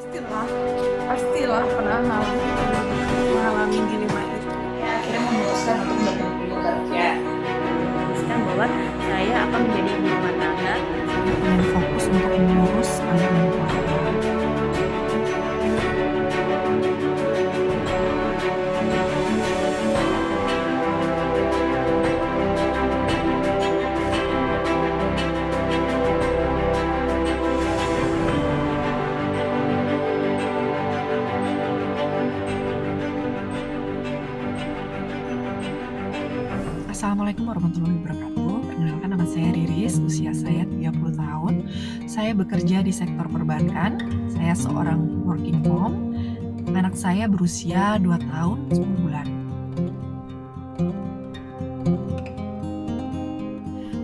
Pastilah, pastilah pernah mengalami dilema itu. Saya akhirnya memutuskan untuk berhenti bekerja. Memutuskan bahwa saya akan menjadi ibu rumah tangga dengan fokus untuk mengurus anak dan keluarga. Assalamualaikum warahmatullahi wabarakatuh. Perkenalkan, nama saya Riris, usia saya 30 tahun. Saya bekerja di sektor perbankan. Saya seorang working mom. Anak saya berusia 2 tahun 10 bulan.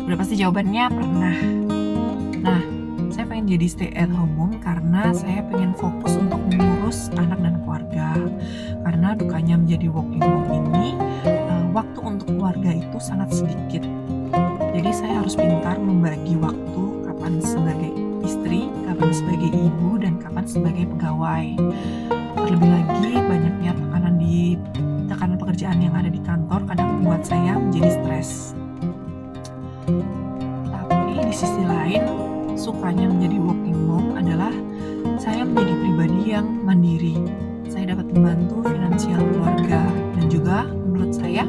Udah pasti jawabannya pernah. Nah, saya pengen jadi stay at home mom karena saya pengen fokus untuk mengurus anak dan keluarga. Karena dukanya menjadi working mom ini, waktu untuk keluarga itu sangat sedikit. Jadi saya harus pintar membagi waktu, kapan sebagai istri, kapan sebagai ibu, dan kapan sebagai pegawai. Terlebih lagi banyaknya tekanan pekerjaan yang ada di kantor kadang membuat saya menjadi stres. Tapi di sisi lain, sukanya menjadi working mom adalah saya menjadi pribadi yang mandiri. Saya dapat membantu finansial keluarga, dan juga menurut saya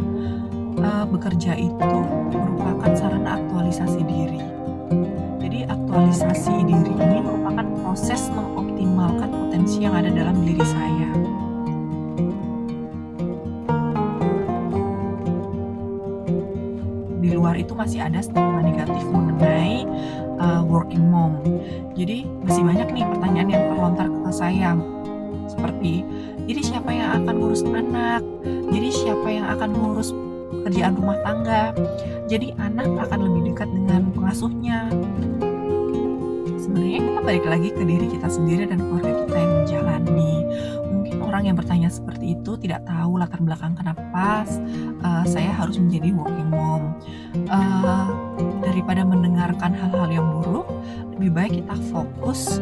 bekerja itu merupakan sarana aktualisasi diri. Jadi aktualisasi diri ini merupakan proses mengoptimalkan potensi yang ada dalam diri saya. Di luar itu masih ada stigma negatif mengenai working mom. Jadi masih banyak nih pertanyaan yang terlontar ke saya. Seperti, jadi siapa yang akan ngurus anak? Jadi siapa yang akan ngurus pekerjaan rumah tangga? Jadi anak akan lebih dekat dengan pengasuhnya. Sebenarnya kita balik lagi ke diri kita sendiri dan keluarga kita yang menjalani. Mungkin orang yang bertanya seperti itu tidak tahu latar belakang kenapa saya harus menjadi working mom. Daripada mendengarkan hal-hal yang buruk, lebih baik kita fokus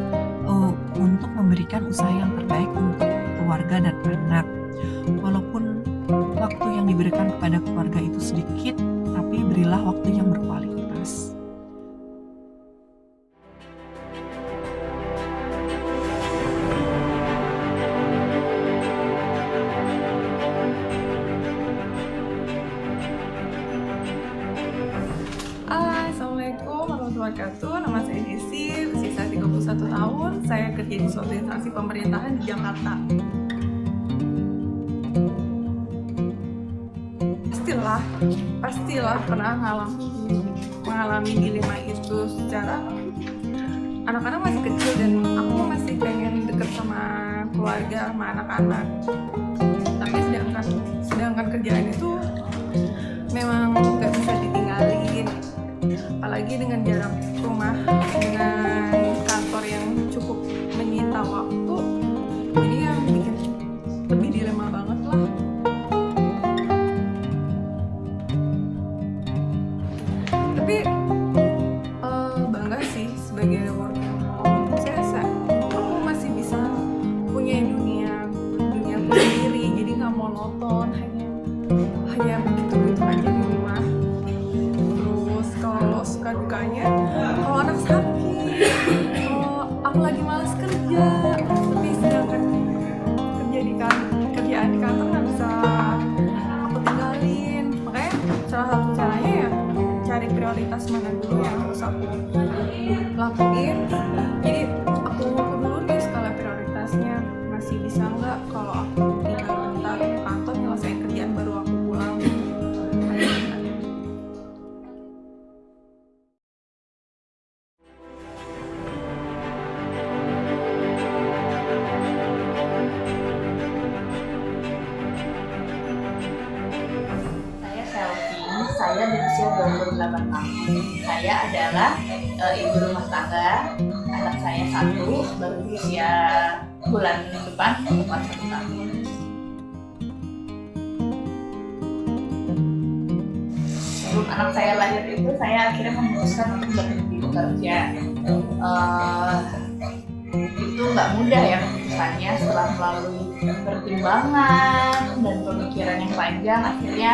untuk memberikan usaha yang terbaik untuk keluarga dan anak. Walaupun waktu yang diberikan kepada keluarga itu sedikit, tapi berilah waktu yang berkualitas. Assalamualaikum warahmatullahi wabarakatuh. Nama saya Desi, usia saya 31 tahun. Saya kerja di suatu instansi pemerintahan di Jakarta. Pastilah pernah mengalami dilema itu. Secara anak-anak masih kecil dan aku masih pengen deket sama keluarga, sama anak-anak. Tapi sedangkan kerjaan itu memang nggak bisa ditinggalin, apalagi dengan jarak rumah dengan kantor yang cukup menyita waktu. Jadi yang bikin lebih dilema banget lah. Tapi bangga sih sebagai working mom. Saya rasa aku masih bisa punya duniaku sendiri, jadi nggak monoton hanya begitu aja di rumah. Terus kalau suka dukanya, kalau anak sakit, kalau aku lagi malas kerja, tapi sedangkan kerjaan di kantor nggak bisa aku tinggalin. Makanya salah satu caranya ya cari prioritas mana dulu yang harus aku lakuin. Jadi aku ngukur dulu nih skala prioritasnya, masih bisa nggak kalau aku tinggal bentar ke kantor nyelesain kerjaan baru aku pulang. Saya Selvi, saya berusia 28 tahun. Saya adalah ibu rumah tangga. Anak saya 1, baru berusia bulan depan tepat 1 tahun. Sebelum anak saya lahir itu, saya akhirnya memutuskan untuk berhenti bekerja. Itu nggak mudah ya, keputusannya setelah melalui pertimbangan dan pemikiran yang panjang. Akhirnya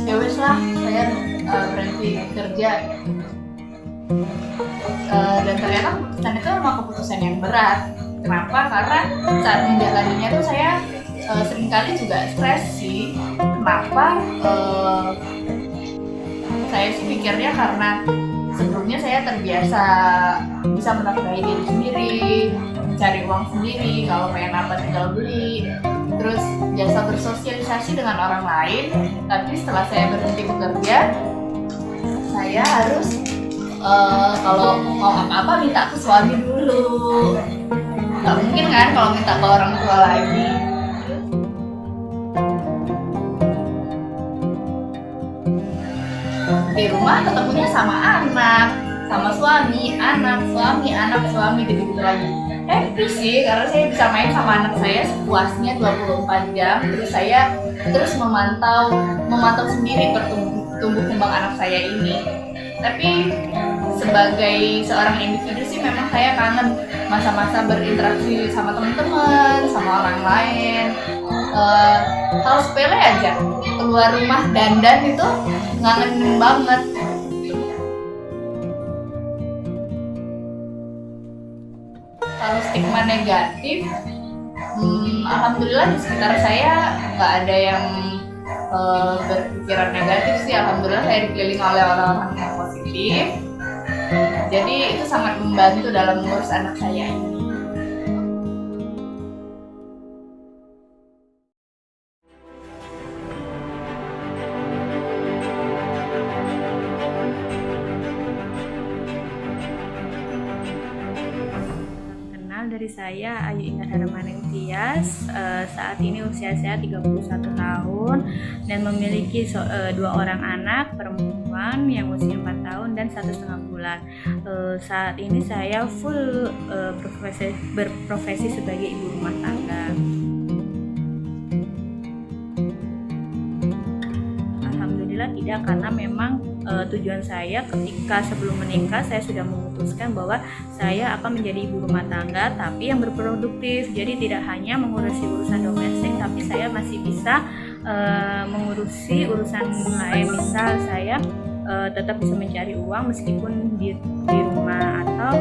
ya wes lah, saya berhenti kerja. Dan ternyata keputusan itu memang keputusan yang berat. Kenapa? Karena saat menjalaninya tuh saya seringkali juga stres sih. Kenapa? Saya sih pikirnya karena sebelumnya saya terbiasa bisa menafkahi diri sendiri, mencari uang sendiri, kalau pengen apa tinggal beli, terus biasa bersosialisasi dengan orang lain. Tapi setelah saya berhenti bekerja, saya harus kalau mau apa-apa minta ke suami dulu. Gak mungkin kan kalau minta ke orang tua lagi. Di rumah ketemunya sama anak, sama suami, anak, suami, gitu-gitu lagi. Happy sih, karena saya bisa main sama anak saya sepuasnya 24 jam. Terus saya memantau sendiri tumbuh kembang anak saya ini. Tapi sebagai seorang individu sih memang saya kangen masa-masa berinteraksi sama teman-teman, sama orang lain. Hal sepele aja, keluar rumah dandan itu ngangenin banget. Kalau stigma negatif, alhamdulillah di sekitar saya nggak ada yang berpikiran negatif sih. Alhamdulillah saya dikelilingi oleh orang-orang yang positif. Jadi itu sangat membantu dalam mengurus anak saya ini. Dari saya, Ayu Ingat Haramaning Tias. Saat ini usia saya 31 tahun dan memiliki 2 orang anak perempuan yang usia 4 tahun dan 1,5 bulan. Saat ini saya full berprofesi sebagai ibu rumah tangga. Alhamdulillah tidak, karena memang tujuan saya ketika sebelum menikah saya sudah memutuskan bahwa saya akan menjadi ibu rumah tangga tapi yang berproduktif. Jadi tidak hanya mengurusi urusan domestik, tapi saya masih bisa mengurusi urusan lain. Misal saya tetap bisa mencari uang meskipun di rumah, atau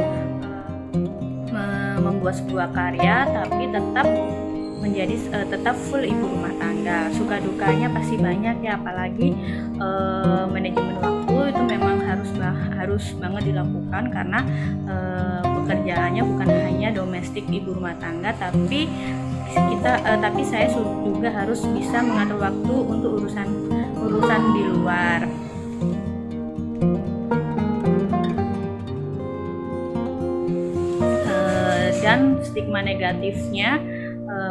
membuat sebuah karya tapi tetap menjadi tetap full ibu rumah tangga. Suka dukanya pasti banyak ya, apalagi manajemen waktu itu memang harus banget dilakukan, karena pekerjaannya bukan hanya domestik ibu rumah tangga, tapi saya juga harus bisa mengatur waktu untuk urusan di luar. Dan stigma negatifnya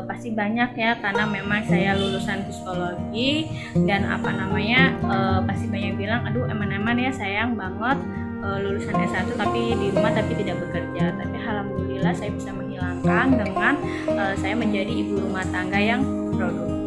pasti banyak ya, karena memang saya lulusan psikologi dan pasti banyak bilang, aduh eman-eman ya, sayang banget lulusan S1 tapi di rumah tapi tidak bekerja. Tapi alhamdulillah saya bisa menghilangkan dengan saya menjadi ibu rumah tangga yang produktif.